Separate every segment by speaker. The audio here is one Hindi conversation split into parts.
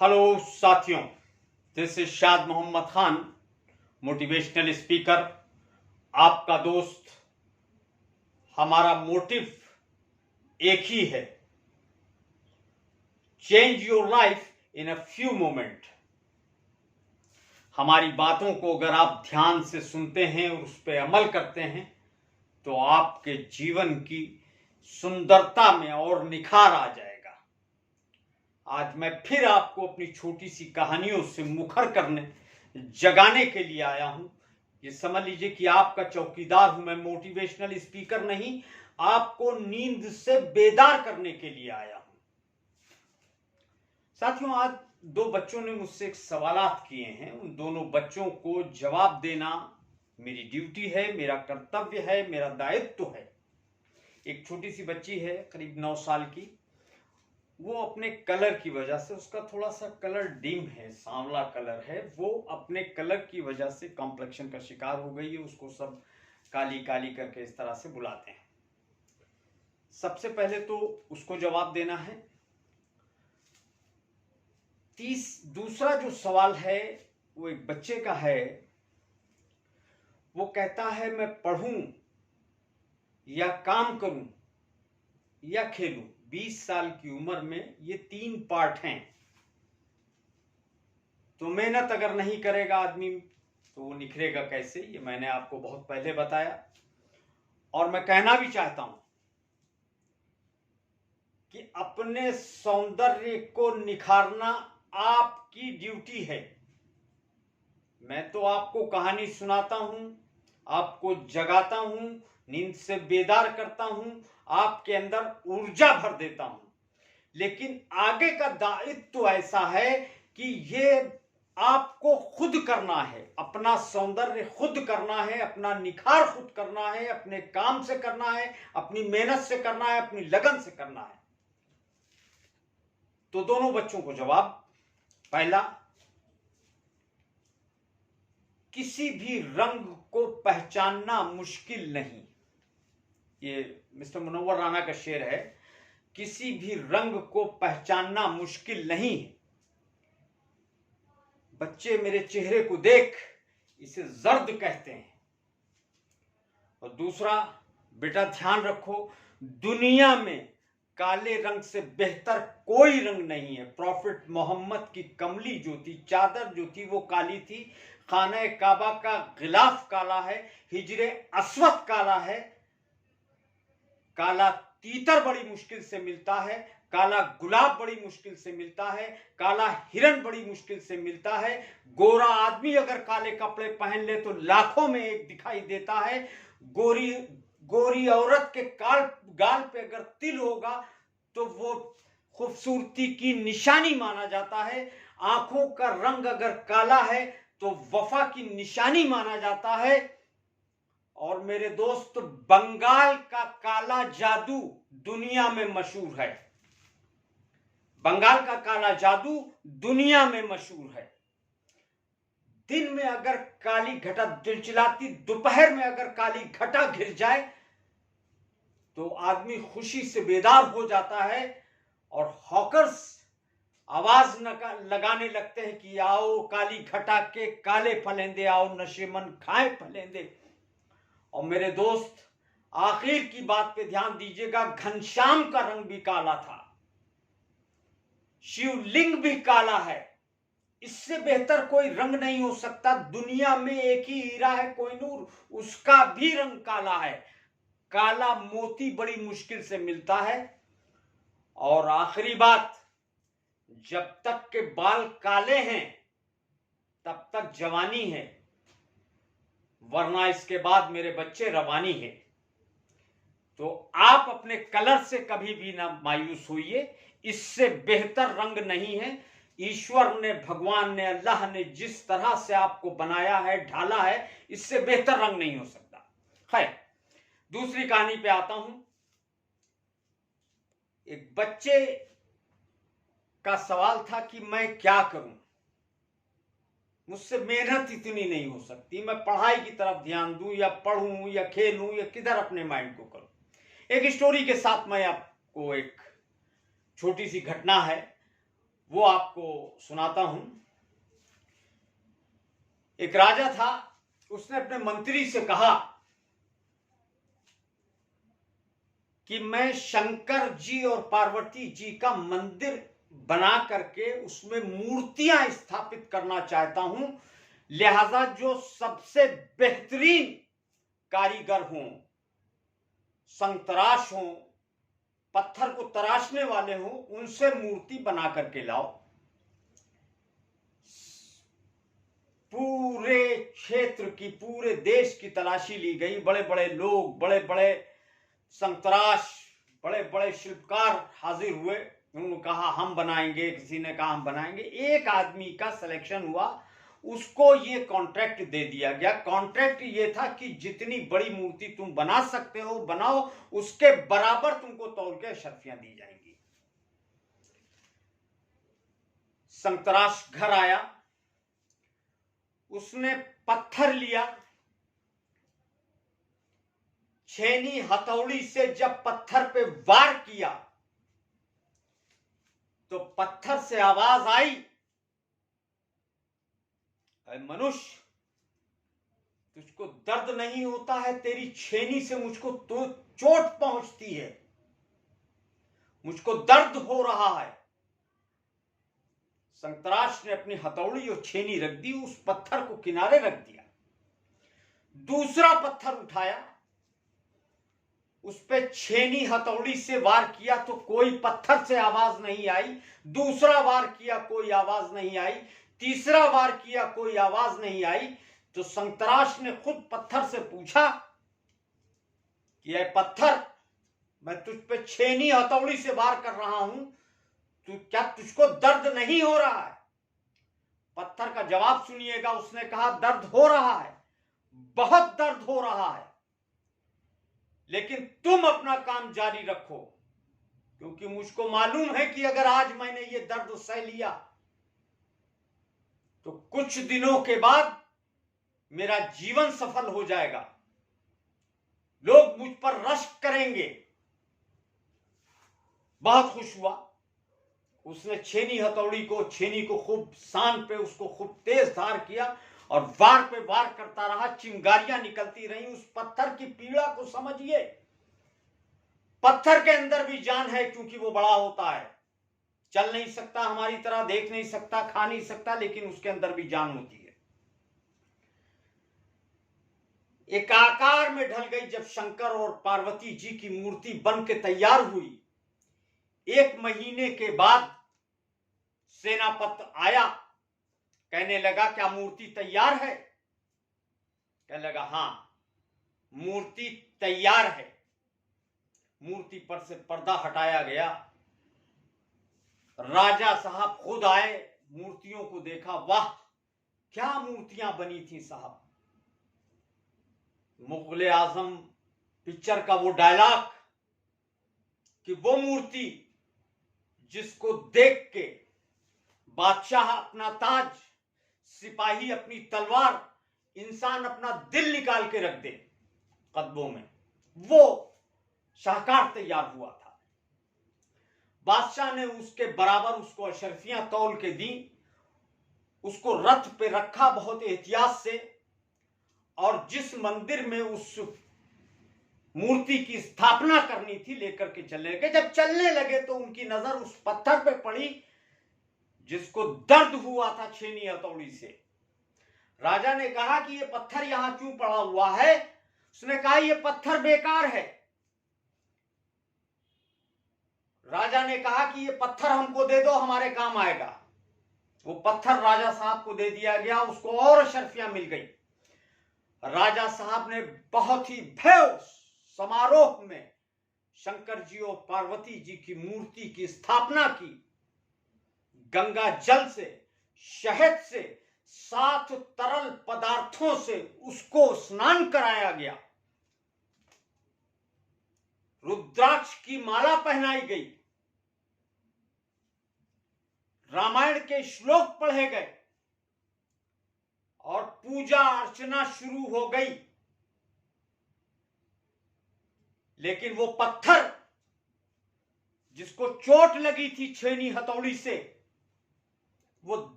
Speaker 1: हेलो साथियों, दिस इज शाद मोहम्मद खान, मोटिवेशनल स्पीकर, आपका दोस्त। हमारा मोटिव एक ही है, change your life in a few moment. हमारी बातों को अगर आप ध्यान से सुनते हैं और उस पर अमल करते हैं तो आपके जीवन की सुंदरता में और निखार आ जाएगा। आज मैं फिर आपको अपनी छोटी सी कहानियों से मुखर करने, जगाने के लिए आया हूं। ये समझ लीजिए कि आपका चौकीदार हूं मैं, मोटिवेशनल स्पीकर नहीं, आपको नींद से बेदार करने के लिए आया हूं। साथियों, आज दो बच्चों ने मुझसे एक सवालात किए हैं। उन दोनों बच्चों को जवाब देना मेरी ड्यूटी है, मेरा कर्तव्य है, मेरा दायित्व है। एक छोटी सी बच्ची है, करीब 9 साल की। वो अपने कलर की वजह से, उसका थोड़ा सा कलर डिम है, सांवला कलर है, वो अपने कलर की वजह से कॉम्प्लेक्शन का शिकार हो गई है। उसको सब काली काली करके इस तरह से बुलाते हैं। सबसे पहले तो उसको जवाब देना है। दूसरा जो सवाल है वो एक बच्चे का है। वो कहता है मैं पढ़ूं या काम करूं या खेलूं। 20 साल की उम्र में ये 3 पार्ट हैं। तो मेहनत अगर नहीं करेगा आदमी तो वो निखरेगा कैसे, ये मैंने आपको बहुत पहले बताया। और मैं कहना भी चाहता हूं कि अपने सौंदर्य को निखारना आपकी ड्यूटी है। मैं तो आपको कहानी सुनाता हूं, आपको जगाता हूं, नींद से बेदार करता हूं, आपके अंदर ऊर्जा भर देता हूं। लेकिन आगे का दायित्व ऐसा है कि ये आपको खुद करना है। अपना सौंदर्य खुद करना है, अपना निखार खुद करना है, अपने काम से करना है, अपनी मेहनत से करना है, अपनी लगन से करना है। तो दोनों बच्चों को जवाब। पहला, किसी भी रंग को पहचानना मुश्किल नहीं। ये मिस्टर मुनव्वर राना का शेर है। किसी भी रंग को पहचानना मुश्किल नहीं। बच्चे मेरे चेहरे को देख, इसे जर्द कहते हैं। और दूसरा, बेटा ध्यान रखो, दुनिया में काले रंग से बेहतर कोई रंग नहीं है। प्रॉफिट मोहम्मद की कमली जो थी, चादर जो थी, वो काली थी। खाना काबा का गिलाफ काला है, हिजरे अस्वद काला है। काला तीतर बड़ी मुश्किल से मिलता है, काला गुलाब बड़ी मुश्किल से मिलता है, काला हिरन बड़ी मुश्किल से मिलता है। गोरा आदमी अगर काले कपड़े पहन ले तो लाखों में एक दिखाई देता है। गोरी औरत के गाल पे अगर तिल होगा तो वो खूबसूरती की निशानी माना जाता है। आंखों का रंग अगर काला है तो वफा की निशानी माना जाता है। और मेरे दोस्त, बंगाल का काला जादू दुनिया में मशहूर है। बंगाल का काला जादू दुनिया में मशहूर है। दिन में अगर काली घटा चिलचिलाती, दोपहर में अगर काली घटा घिर जाए तो आदमी खुशी से बेदार हो जाता है और हॉकर्स आवाज लगाने लगते हैं कि आओ काली घटा के काले फलेंदे, आओ नशेमन खाए फलेंदे। और मेरे दोस्त, आखिर की बात पे ध्यान दीजिएगा, घनश्याम का रंग भी काला था, शिवलिंग भी काला है। इससे बेहतर कोई रंग नहीं हो सकता। दुनिया में एक ही हीरा है कोहिनूर, उसका भी रंग काला है। काला मोती बड़ी मुश्किल से मिलता है। और आखिरी बात, जब तक के बाल काले हैं तब तक जवानी है, वरना इसके बाद मेरे बच्चे रवानी है। तो आप अपने कलर से कभी भी ना मायूस होइए, इससे बेहतर रंग नहीं है। ईश्वर ने, भगवान ने, अल्लाह ने जिस तरह से आपको बनाया है, ढाला है, इससे बेहतर रंग नहीं हो सकता। खैर, दूसरी कहानी पे आता हूं। एक बच्चे का सवाल था कि मैं क्या करूं, मुझसे मेहनत इतनी नहीं हो सकती, मैं पढ़ाई की तरफ ध्यान दूं या पढ़ूं या खेलूं या किधर अपने माइंड को करूं। एक स्टोरी के साथ मैं आपको, एक छोटी सी घटना है वो आपको सुनाता हूं। एक राजा था, उसने अपने मंत्री से कहा कि मैं शंकर जी और पार्वती जी का मंदिर बना करके उसमें मूर्तियां स्थापित करना चाहता हूं, लिहाजा जो सबसे बेहतरीन कारीगर हों, संतराश हों, पत्थर को तराशने वाले हों, उनसे मूर्ति बना करके लाओ। पूरे क्षेत्र की, पूरे देश की तलाशी ली गई। बड़े बड़े लोग, बड़े बड़े संतराश, बड़े बड़े शिल्पकार हाजिर हुए। उन्होंने कहा हम बनाएंगे, किसी ने कहा हम बनाएंगे। एक आदमी का सिलेक्शन हुआ, उसको ये कॉन्ट्रैक्ट दे दिया गया। कॉन्ट्रैक्ट ये था कि जितनी बड़ी मूर्ति तुम बना सकते हो बनाओ, उसके बराबर तुमको तौल के अशर्फियां दी जाएंगी। संतराश घर आया, उसने पत्थर लिया, छेनी हथौड़ी से जब पत्थर पे वार किया तो पत्थर से आवाज आई, अरे मनुष्य, तुझको दर्द नहीं होता है? तेरी छेनी से मुझको तो चोट पहुंचती है, मुझको दर्द हो रहा है। संतराश ने अपनी हथौड़ी और छेनी रख दी, उस पत्थर को किनारे रख दिया। दूसरा पत्थर उठाया, उस पे छेनी हथौड़ी से वार किया तो कोई पत्थर से आवाज नहीं आई। दूसरा वार किया, कोई आवाज नहीं आई। तीसरा वार किया, कोई आवाज नहीं आई। तो संतराश ने खुद पत्थर से पूछा कि ये पत्थर, मैं तुझ पे छेनी हथौड़ी से वार कर रहा हूं, क्या तुझको दर्द नहीं हो रहा है? पत्थर का जवाब सुनिएगा। उसने कहा दर्द हो रहा है, बहुत दर्द हो रहा है, लेकिन तुम अपना काम जारी रखो, क्योंकि मुझको मालूम है कि अगर आज मैंने ये दर्द सह लिया तो कुछ दिनों के बाद मेरा जीवन सफल हो जाएगा, लोग मुझ पर रश्क करेंगे। बहुत खुश हुआ। उसने छेनी को खूब शान पे उसको खूब तेज धार किया और वार पे वार करता रहा। चिंगारियां निकलती रही। उस पत्थर की पीड़ा को समझिए। पत्थर के अंदर भी जान है, क्योंकि वो बड़ा होता है, चल नहीं सकता हमारी तरह, देख नहीं सकता, खा नहीं सकता, लेकिन उसके अंदर भी जान होती है। एक आकार में ढल गई। जब शंकर और पार्वती जी की मूर्ति बन के तैयार हुई, 1 महीने के बाद सेनापति आया, कहने लगा क्या मूर्ति तैयार है? कहने लगा हाँ, मूर्ति तैयार है। मूर्ति पर से पर्दा हटाया गया। राजा साहब खुद आए, मूर्तियों को देखा। वाह, क्या मूर्तियां बनी थी साहब। मुगले आजम पिक्चर का वो डायलॉग कि वो मूर्ति जिसको देख के बादशाह अपना ताज, सिपाही अपनी तलवार, इंसान अपना दिल निकाल के रख दे कदमों में, वो शाहकार तैयार हुआ था। बादशाह ने उसके बराबर उसको अशरफियां तौल के दी, उसको रथ पे रखा बहुत एहतियात से, और जिस मंदिर में उस मूर्ति की स्थापना करनी थी लेकर के चलने लगे। जब चलने लगे तो उनकी नजर उस पत्थर पे पड़ी जिसको दर्द हुआ था छेनी हथौड़ी से। राजा ने कहा कि ये पत्थर यहां क्यों पड़ा हुआ है? उसने कहा ये पत्थर बेकार है। राजा ने कहा कि ये पत्थर हमको दे दो, हमारे काम आएगा। वो पत्थर राजा साहब को दे दिया गया, उसको और अशरफियां मिल गई। राजा साहब ने बहुत ही भव्य समारोह में शंकर जी और पार्वती जी की मूर्ति की स्थापना की। गंगा जल से, शहद से, 7 तरल पदार्थों से उसको स्नान कराया गया। रुद्राक्ष की माला पहनाई गई, रामायण के श्लोक पढ़े गए और पूजा अर्चना शुरू हो गई। लेकिन वो पत्थर जिसको चोट लगी थी छेनी हथौड़ी से,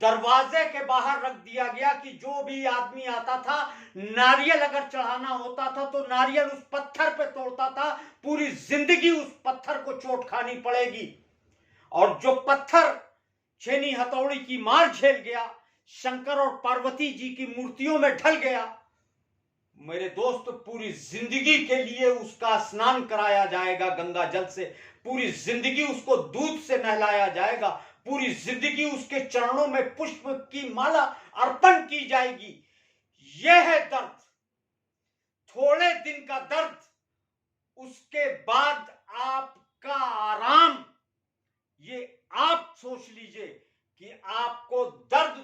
Speaker 1: दरवाजे के बाहर रख दिया गया कि जो भी आदमी आता था, नारियल अगर चढ़ाना होता था तो नारियल उस पत्थर पे तोड़ता था, पूरी जिंदगी उस पत्थर को चोट खानी पड़ेगी। और जो पत्थर छेनी हथौड़ी की मार झेल गया, शंकर और पार्वती जी की मूर्तियों में ढल गया, मेरे दोस्त पूरी जिंदगी के लिए उसका स्नान कराया जाएगा गंगा जल से, पूरी जिंदगी उसको दूध से नहलाया जाएगा, पूरी जिंदगी उसके चरणों में पुष्प की माला अर्पण की जाएगी। यह है दर्द, थोड़े दिन का दर्द, उसके बाद आपका आराम। ये आप सोच लीजिए कि आपको दर्द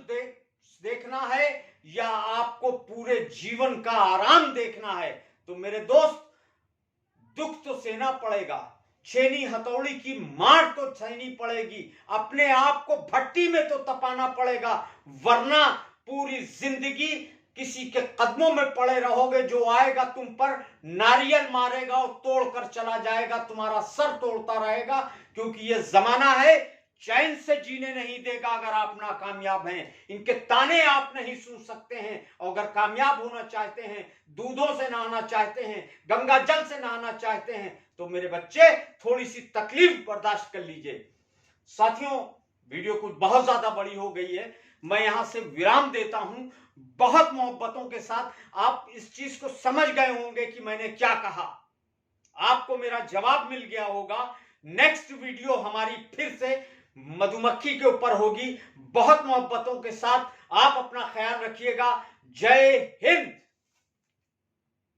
Speaker 1: देखना है या आपको पूरे जीवन का आराम देखना है। तो मेरे दोस्त, दुख तो सहना पड़ेगा, छेनी हथौड़ी की मार तो सहनी पड़ेगी, अपने आप को भट्टी में तो तपाना पड़ेगा, वरना पूरी जिंदगी किसी के कदमों में पड़े रहोगे, जो आएगा तुम पर नारियल मारेगा और तोड़कर चला जाएगा, तुम्हारा सर तोड़ता रहेगा। क्योंकि ये जमाना है, चैन से जीने नहीं देगा अगर आप नाकामयाब हैं। इनके ताने आप नहीं सुन सकते हैं। और अगर कामयाब होना चाहते हैं, दूधों से नहाना चाहते हैं, गंगा जल से नहाना चाहते हैं, तो मेरे बच्चे थोड़ी सी तकलीफ बर्दाश्त कर लीजिए। साथियों, वीडियो कुछ बहुत ज्यादा बड़ी हो गई है, मैं यहां से विराम देता हूं। बहुत मोहब्बतों के साथ आप इस चीज को समझ गए होंगे कि मैंने क्या कहा, आपको मेरा जवाब मिल गया होगा। नेक्स्ट वीडियो हमारी फिर से मधुमक्खी के ऊपर होगी। बहुत मोहब्बतों के साथ आप अपना ख्याल रखिएगा। जय हिंद।